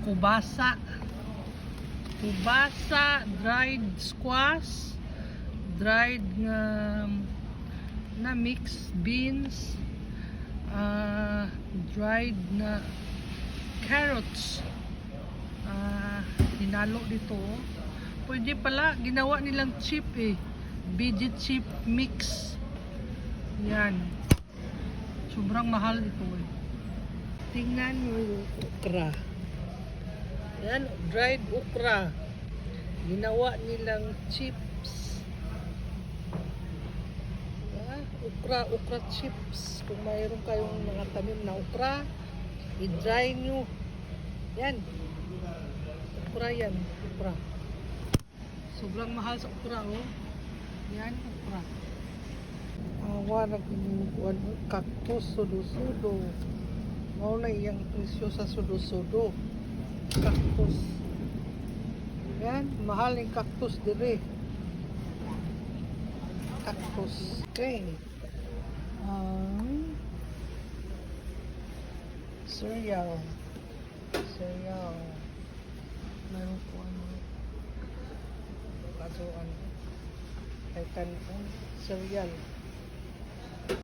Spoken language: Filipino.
kubasa. Kubasa, dried squash, dried na mixed beans, dried na carrots. Hinalo dito. Pwede pala, ginawa nilang chip eh. Veggie chip mix. Yan. Sobrang mahal ito eh. Tingnan mo yung okra. Yan, dried okra. Ginawa nilang chips. Okra chips. Kung mayroon kayong mga tanim na okra, i-dry nyo. Yan. Okra yan. Okra. Sobrang mahal sa okra, oh. Yan, okra. Awa, nag-inukuan. Cactus, sudo-sudo. Mauna iyang presyo sa sudo-sudo. Cactus. Yan, mahal yung cactus dire. Cactus. Okay. Cereal. Cereal. Meron po ano. Kaso ano. Cereal.